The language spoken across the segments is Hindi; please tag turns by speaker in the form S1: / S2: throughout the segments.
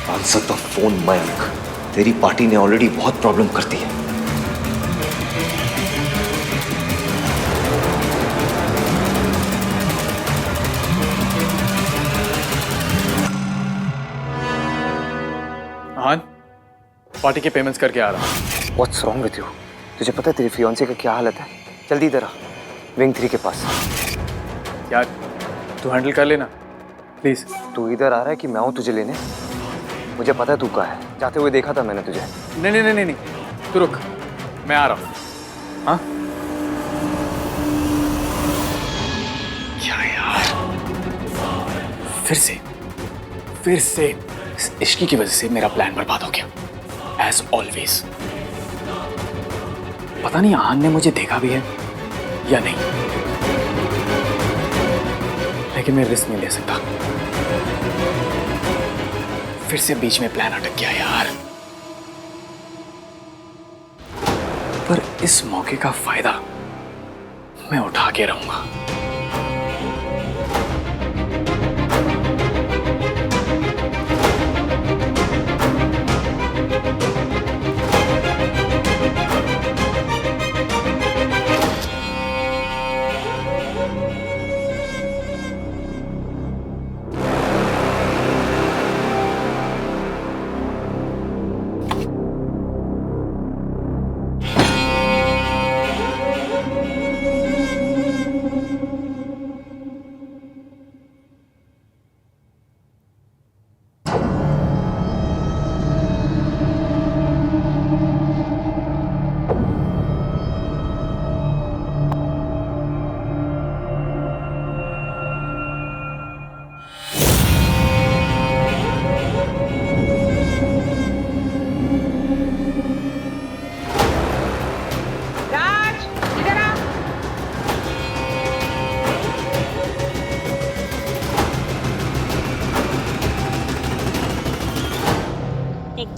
S1: Answer the phone Mayank. तेरी पार्टी ने ऑलरेडी बहुत प्रॉब्लम कर दी है।
S2: हाँ, पार्टी के पेमेंट्स करके आ रहा हूँ।
S1: What's wrong with you? तुझे पता है तेरी फियांसे का क्या हालत है? जल्दी इधर आ, विंग 3 के पास।
S2: यार तू हैंडल कर लेना प्लीज।
S1: तू इधर आ रहा है कि मैं आऊँ तुझे लेने? मुझे पता है तू कहाँ है, जाते हुए देखा था मैंने तुझे।
S2: नहीं नहीं नहीं नहीं, तू रुक, मैं आ रहा हूँ। हाँ क्या यार, फिर से इस इश्की की वजह से मेरा प्लान बर्बाद हो गया एज ऑलवेज। पता नहीं आहान ने मुझे देखा भी है या नहीं, लेकिन मैं रिस्क नहीं ले सकता। फिर से बीच में प्लान अटक गया यार। पर इस मौके का फायदा मैं उठा के रहूंगा।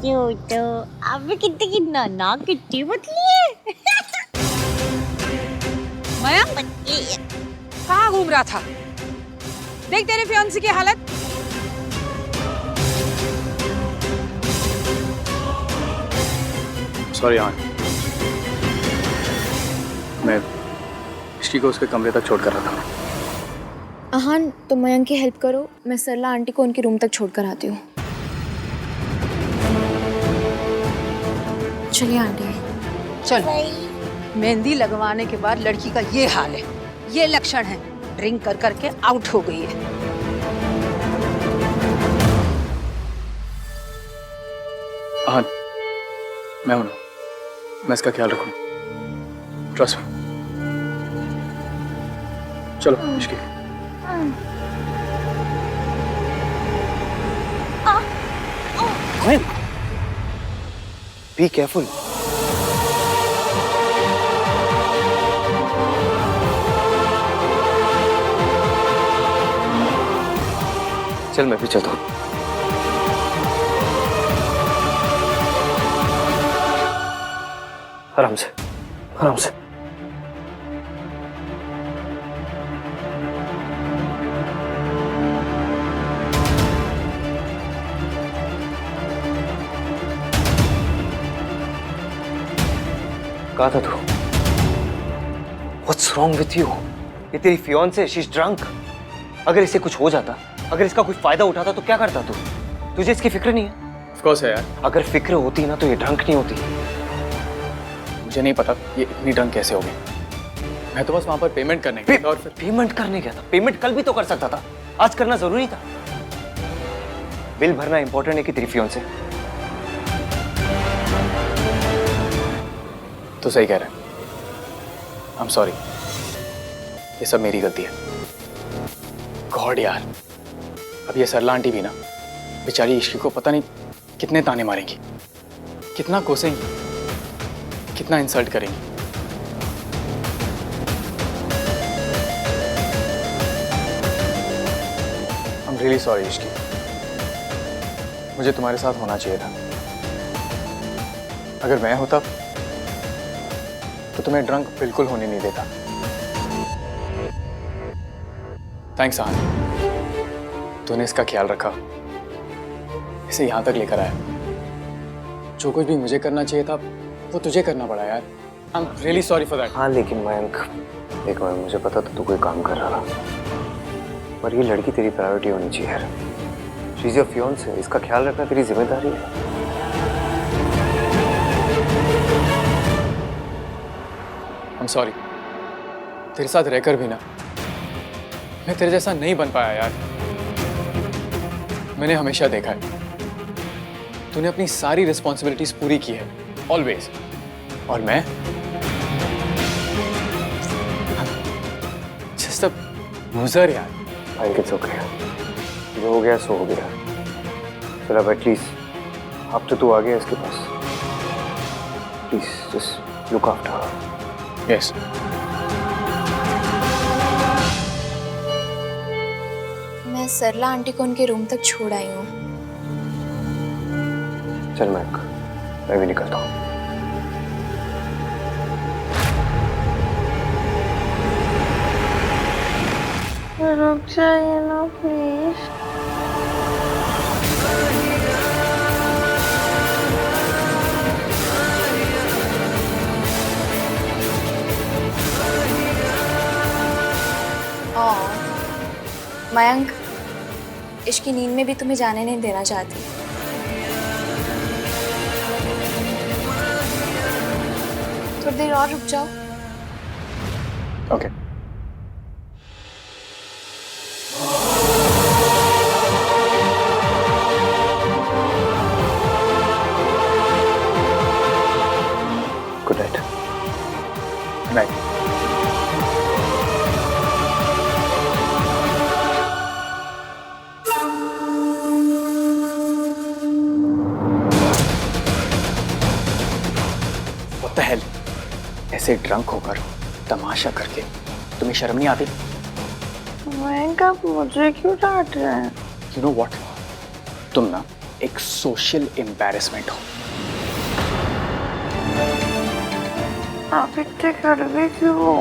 S3: क्यूट, आप भी कितनी नाना कितनी पतली है।
S4: मयंक कहाँ घूम रहा था? देख तेरे फियांसे की हालत।
S2: सॉरी आहान, मैं इश्की को उसके कमरे तक छोड़ कर रहा था।
S5: आहान, तुम मयंक की हेल्प करो, मैं सरला आंटी को उनके रूम तक छोड़ कर आती हूँ। चलिए आंटी।
S4: चल, मेहंदी लगवाने के बाद लड़की का ये हाल है, ये लक्षण है, ड्रिंक कर करके आउट हो गई है।
S2: आहान, मैं हूं ना, मैं इसका ख्याल रखूंगा, ट्रस्ट मी। चलो इश्की।
S1: Be careful. चल मैं भी चलता हूँ। आराम से, आराम से। कहा था तू? What's wrong with you? ये तेरी फियांसे, she's drunk। अगर इसे कुछ हो जाता, अगर इसका कोई फायदा उठाता तो क्या करता तू? तुझे इसकी फिक्र नहीं है?
S2: ऑफ कोर्स है यार।
S1: अगर फिक्र होती ना तो ये ड्रंक नहीं होती।
S2: मुझे नहीं पता ये इतनी ड्रंक कैसे हो गई। मैं तो बस वहां पर पेमेंट करने गया था और फिर
S1: पेमेंट करने गया था। पेमेंट कल भी तो कर सकता था, आज करना जरूरी था। बिल भरना इंपॉर्टेंट है कि तेरी फियांसे?
S2: तो सही कह रहे हैं। आई एम सॉरी, ये सब मेरी गलती है। गॉड यार, अब ये सरला आंटी भी ना बेचारी इश्की को पता नहीं कितने ताने मारेंगी, कितना कोसेंगी, कितना इंसल्ट करेंगी। I am really sorry Ishki, मुझे तुम्हारे साथ होना चाहिए था। अगर मैं होता तो तुम्हें ड्रंक बिल्कुल होने नहीं देता। थैंक्स आहान, तूने इसका ख्याल रखा, इसे यहाँ तक लेकर आया। जो कुछ भी मुझे करना चाहिए था वो तुझे करना पड़ा यार। I am really sorry for that.
S1: हाँ लेकिन मयंक, देख मयंक, मुझे पता था तू कोई काम कर रहा था, पर ये लड़की तेरी प्रायोरिटी होनी चाहिए यार। शी इज योर फियांसे, इसका ख्याल रखना तेरी जिम्मेदारी है।
S2: आई एम सॉरी, तेरे साथ रहकर भी ना मैं तेरे जैसा नहीं बन पाया यार। मैंने हमेशा देखा है तूने अपनी सारी रिस्पॉन्सिबिलिटीज पूरी की है, ऑलवेज, और मैं जस्ट अ लूजर यार।
S1: मयंक इट्स ओके, जो हो गया सो हो गया। चल अब एटलीस्ट अब तो तू आ गया इसके पास। Please just look after her.
S2: Yes.
S5: मैं सरला आंटी को उनके रूम तक छोड़ आई हूँ।
S1: चल मयंक, मैं भी निकलता हूँ।
S3: रुक जाइए ना प्लीज।
S5: मयंक, इश्क की नींद में भी तुम्हें जाने नहीं देना चाहती। थोड़ी देर और रुक जाओ।
S2: Okay.
S1: Good night.
S2: Night. What the hell? ऐसे ड्रंक होकर तमाशा करके तुम्हें शर्म नहीं आती?
S3: मयंक, आप मुझे क्यों डांट रहे हैं?
S2: You know what? तुम ना एक सोशल एम्बैरेसमेंट हो।
S3: आप इतने कड़वे क्यों हो?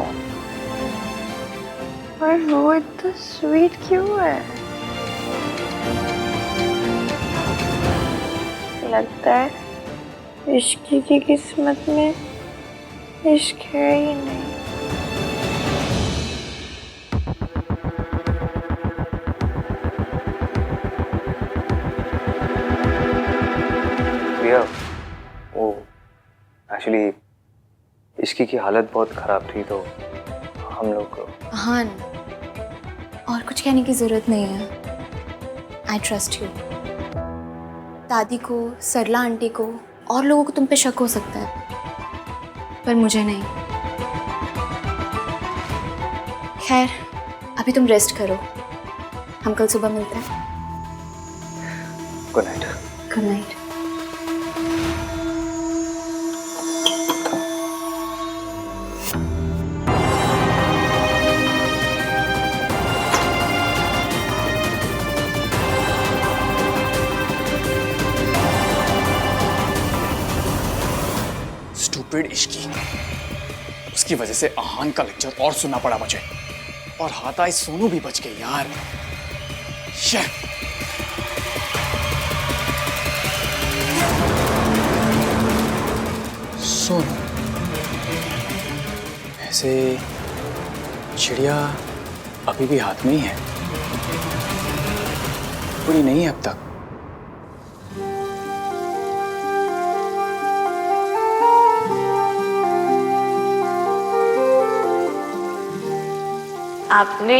S3: और वो इतना स्वीट क्यों है? लगता है इश्क की किस्मत में इश्क है ही नहीं।
S1: भैया, वो एक्चुअली इश्की की हालत बहुत खराब थी, तो हम लोग
S5: हाँ, और कुछ कहने की जरूरत नहीं है। I trust you. दादी को, सरला आंटी को और लोगों को तुम पे शक हो सकता है, पर मुझे नहीं। खैर, अभी तुम रेस्ट करो, हम कल सुबह मिलते हैं।
S1: Good night.
S5: Good night.
S2: Stupid Ishki, उसकी वजह से आहान का लेक्चर और सुनना पड़ा मुझे, और हाथाई सोनू भी बच गई यार। शिट। सोनू, ऐसे चिड़िया अभी भी हाथ में ही है, पूरी नहीं है अब तक।
S3: आपने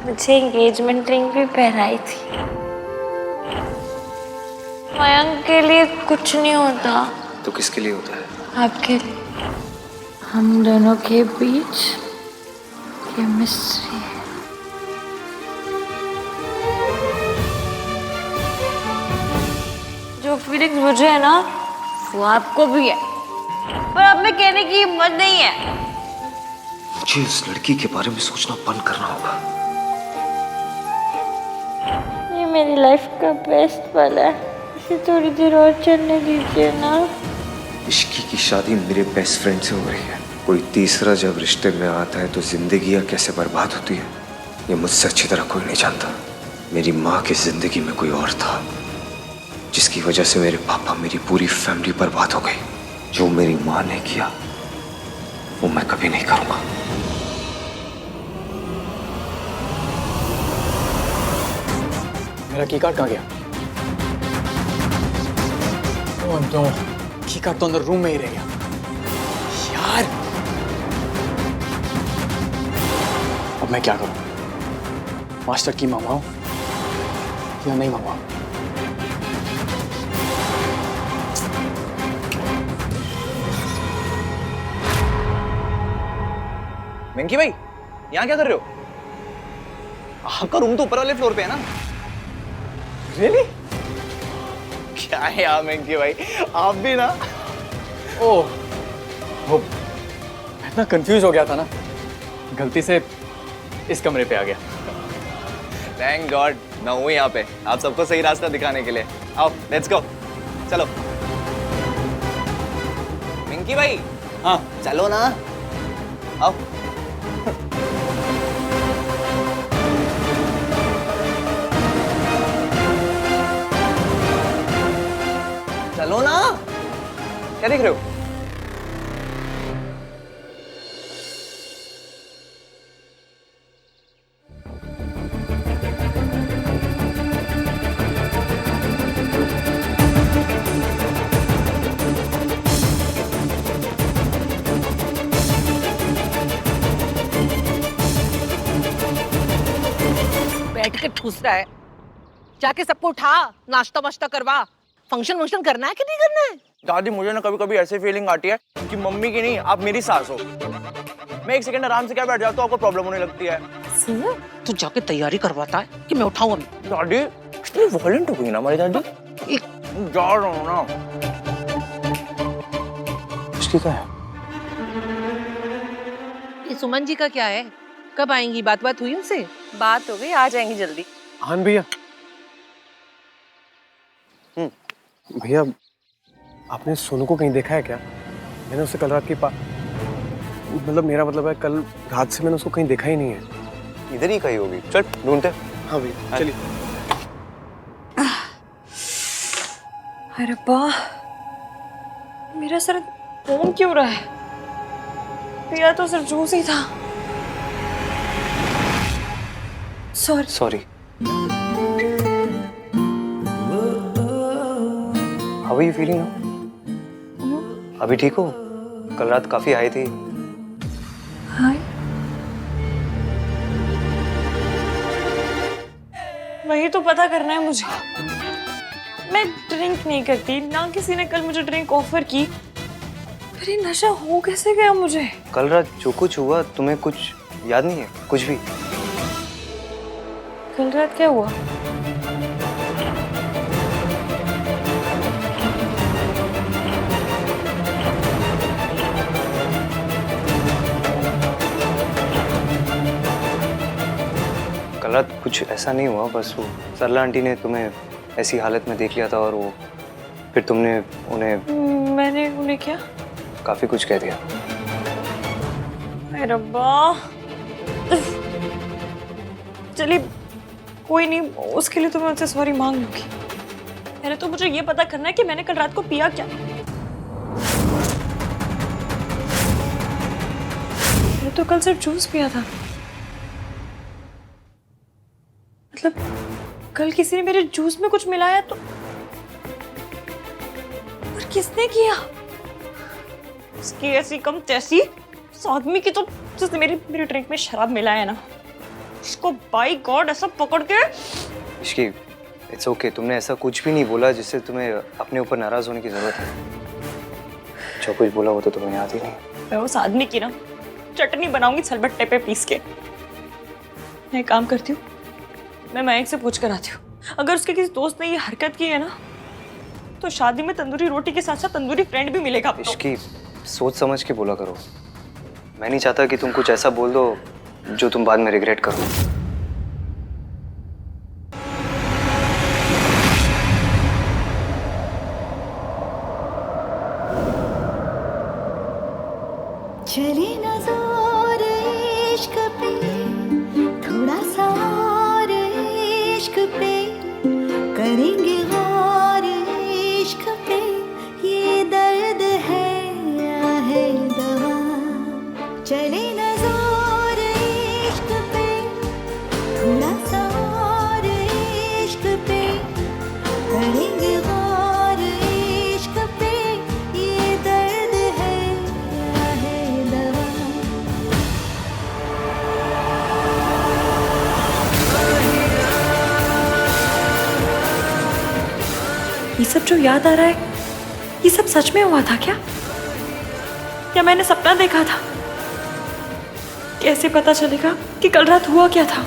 S3: मुझे एंगेजमेंट रिंग भी पहनाई थी। मयंक के लिए कुछ नहीं होता।
S1: तो किसके लिए होता है?
S3: आपके लिए। हम दोनों के बीच केमिस्ट्री है। जो फीलिंग्स मुझे है ना, वो आपको भी है, पर आप में कहने की हिम्मत नहीं है।
S1: मुझे उस लड़की के बारे में सोचना बंद करना होगा।
S3: ये मेरी लाइफ का बेस्ट पल है, इसे थोड़ी देर और चलने दीजिए ना।
S1: इश्की की शादी मेरे बेस्ट फ्रेंड से हो रही है। कोई तीसरा जब रिश्ते में आता है तो जिंदगियां कैसे बर्बाद होती है, ये मुझसे अच्छी तरह कोई नहीं जानता। मेरी माँ की जिंदगी में कोई और था जिसकी वजह से मेरे पापा, मेरी पूरी फैमिली बर्बाद हो गई। जो मेरी माँ ने किया वो मैं कभी नहीं करूंगा।
S2: मेरा की कार्ड कहाँ गया? ओह नो, की कार्ड तो अंदर रूम में ही रह गया। यार, अब मैं क्या करूं? मास्टर की मंगवाऊं या नहीं मंगवाऊं?
S6: वेंकी भाई, यहाँ क्या कर रहे हो? आपका रूम तो ऊपर वाले फ्लोर पे है ना?
S2: रियली?
S6: क्या है यार वेंकी भाई, आप भी ना।
S2: ओह, वो मैं इतना कंफ्यूज हो गया था ना, गलती से इस कमरे पे आ गया।
S6: थैंक गॉड मैं हूँ यहाँ पे, आप सबको सही रास्ता दिखाने के लिए। आओ लेट्स गो, चलो। वेंकी भाई,
S2: हाँ,
S6: चलो ना, आओ। चलो ना, क्या देख रहे हो?
S7: बैठ के ठूस रहा है। जाके सबको उठा, नाश्ता वाश्ता करवा। फंक्शन करना है कि नहीं करना है?
S6: दादी, मुझे ना कभी कभी ऐसी फीलिंग आती है कि मम्मी की नहीं, आप मेरी सास हो। मैं एक सेकंड आराम से क्या बैठ जाता हूँ, आपको प्रॉब्लम होने लगती है।
S7: तू जाके तैयारी करवाता है कि मैं उठाऊं अभी।
S6: दादी कितनी वॉयलेंट हो गई ना हमारी दादी। जा रहा हूँ ना।
S1: इसकी क्या है?
S7: ये सुमन जी का क्या है? कब आएंगी? बात हुई उनसे?
S8: बात हो गई, आ जाएंगी जल्दी।
S1: हाँ भैया। भैया, आपने सोनू को कहीं देखा है क्या? मैंने उसे कल रात की मतलब मेरा मतलब है कल रात से मैंने उसको कहीं देखा ही नहीं है।
S6: इधर ही कहीं होगी, चल ढूंढते।
S1: हाँ भैया चलिए।
S3: अरे रब्बा, मेरा सर घूम क्यों रहा है? पिया तो सिर्फ जूस ही था।
S1: Sorry. How are you feeling now? अभी ठीक हो? कल रात काफी हाई थी।
S3: हाय? वही तो पता करना है मुझे। मैं ड्रिंक नहीं करती, ना किसी ने कल मुझे ड्रिंक ऑफर की। फिर ये नशा हो कैसे गया मुझे?
S1: कल रात जो कुछ हुआ तुम्हें कुछ याद नहीं है? कुछ भी?
S3: कल रात क्या हुआ?
S1: कल रात कुछ ऐसा नहीं हुआ, बस वो सरला आंटी ने तुम्हें ऐसी हालत में देख लिया था और वो फिर तुमने उन्हें
S3: मैंने उन्हें क्या?
S1: काफी कुछ कह दिया।
S3: अरे रब्बा, चलिए कोई नहीं, उसके लिए तो मैं उनसे सॉरी मांग लूंगी। पहले तो मुझे ये पता करना है कि मैंने कल रात को पिया क्या। मैंने तो कल सिर्फ जूस पिया था। मतलब कल किसी ने मेरे जूस में कुछ मिलाया तो, और किसने किया? उसकी ऐसी कम तैसी उस आदमी की तो, जिसने मेरे ड्रिंक में शराब मिलाया है ना, इसको बाय गॉड ऐसा पकड़ के।
S1: इश्की, इट्स ओके, तुमने ऐसा कुछ भी नहीं बोला जिससे तुम्हें अपने ऊपर नाराज होने की जरूरत है। जो कुछ बोला वो तो तुम्हें याद ही नहीं।
S3: मैं उस आदमी की ना चटनी बनाऊंगी सिलबट्टे पे पीस के। मैं एक काम करती हूँ, मैं मयंक से पूछ कर आती हूँ। अगर उसके किसी दोस्त ने ये हरकत की है ना, तो शादी में तंदूरी रोटी के साथ साथ तंदूरी फ्रेंड भी मिलेगा।
S1: इश्की, सोच समझ के बोला करो। मैं नहीं चाहता कि तुम कुछ ऐसा बोल दो जो तुम बाद में रिग्रेट करो।
S9: चले ना जोर इश्क पे, थोड़ा सा और इश्क पे करेंगे गौर
S3: ये सब जो याद आ रहा है, ये सब सच में हुआ था क्या? या मैंने सपना देखा था? कैसे पता चलेगा कि कल रात हुआ क्या था?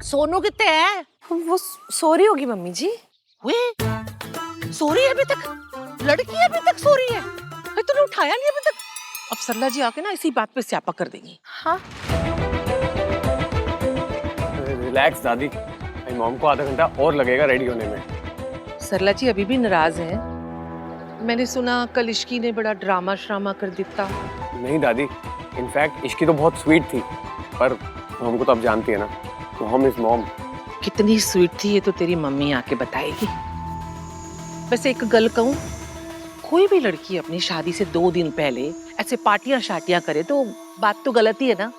S7: सोनू कितने है?
S8: वो सो रही होगी मम्मी जी।
S7: वे सो रही है अभी तक? लड़की अभी तक सो रही है? अरे तूने उठाया नहीं अभी तक? अब सरला जी आके ना इसी बात पे स्यापा कर देंगी।
S8: हाँ
S1: रिलैक्स दादी, मेरी मॉम को आधा घंटा और लगेगा रेडी होने में।
S7: सरला जी अभी भी नाराज हैं। मैंने सुना कल इश्की ने बड़ा ड्रामा श्रामा कर दिया।
S1: नहीं दादी, इनफैक्ट इश्की तो बहुत स्वीट थी, पर हमको तो अब जानती है ना, तो हम इस मॉम।
S7: कितनी स्वीट थी ये तो तेरी मम्मी आके बताएगी। वैसे एक गल कहूं, कोई भी लड़की अपनी शादी से 2 दिन पहले ऐसे पार्टियां शाटियां करे तो बात तो गलत ही है ना।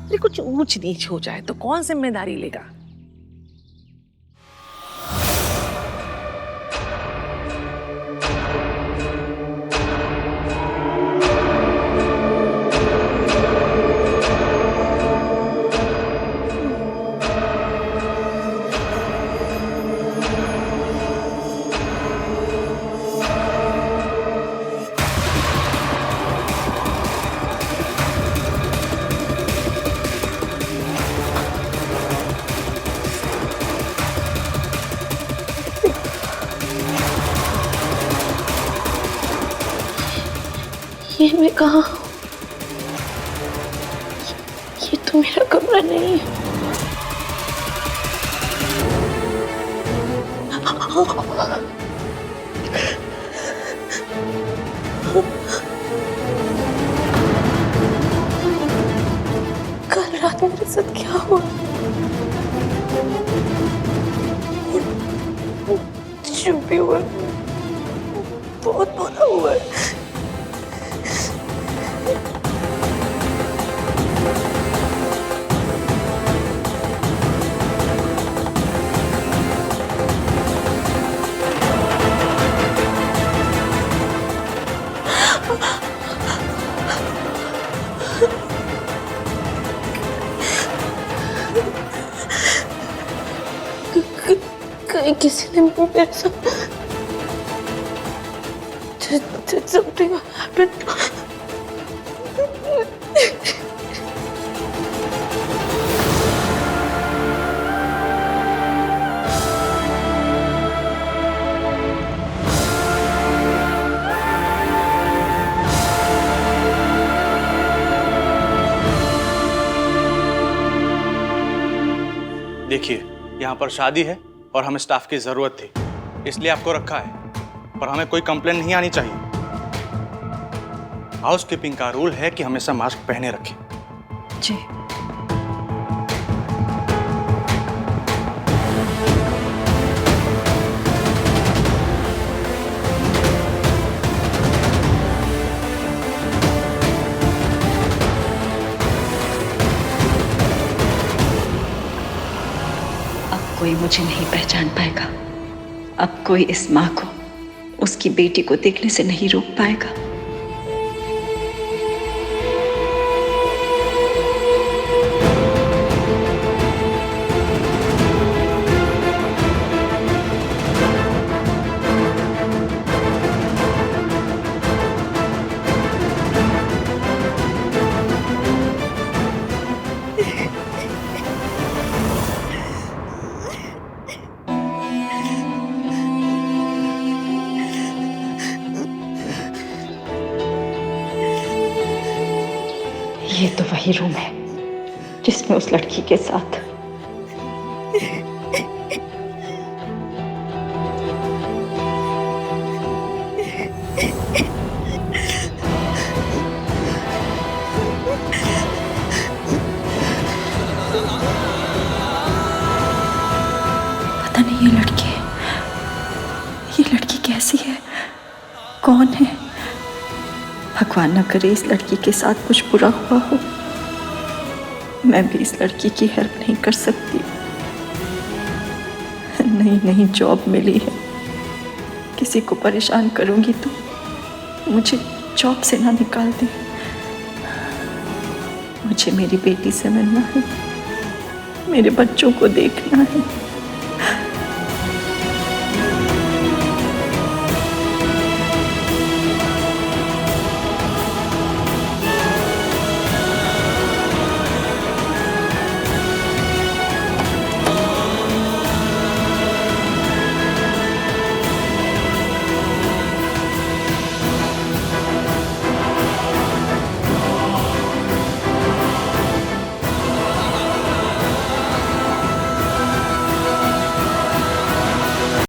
S7: अरे कुछ ऊंच नीच हो जाए तो कौन जिम्मेदारी लेगा?
S5: ये मैं कहाँ हूँ? ये तो मेरा कमरा नहीं है। कल रात मेरे साथ क्या हुआ? जो भी हुआ बहुत बुरा हुआ है। कहीं किसी ने मेरे साथ something happened.
S10: देखिए, यहाँ पर शादी है और हमें स्टाफ की जरूरत थी, इसलिए आपको रखा है, पर हमें कोई कंप्लेंट नहीं आनी चाहिए। हाउसकीपिंग का रूल है कि हमेशा मास्क पहने रखें।
S3: जी।
S11: कोई मुझे नहीं पहचान पाएगा। अब कोई इस माँ को उसकी बेटी को देखने से नहीं रोक पाएगा। ये तो वही रूम है जिसमें उस लड़की के साथ
S3: पता नहीं ये लड़की कैसी है, कौन है? भगवान न करे इस लड़की के साथ कुछ बुरा हुआ हो। मैं भी इस लड़की की हेल्प नहीं कर सकती। नई जॉब मिली है, किसी को परेशान करूंगी तो मुझे जॉब से ना निकाल दे।
S11: मुझे मेरी बेटी से मिलना है, मेरे बच्चों को देखना है।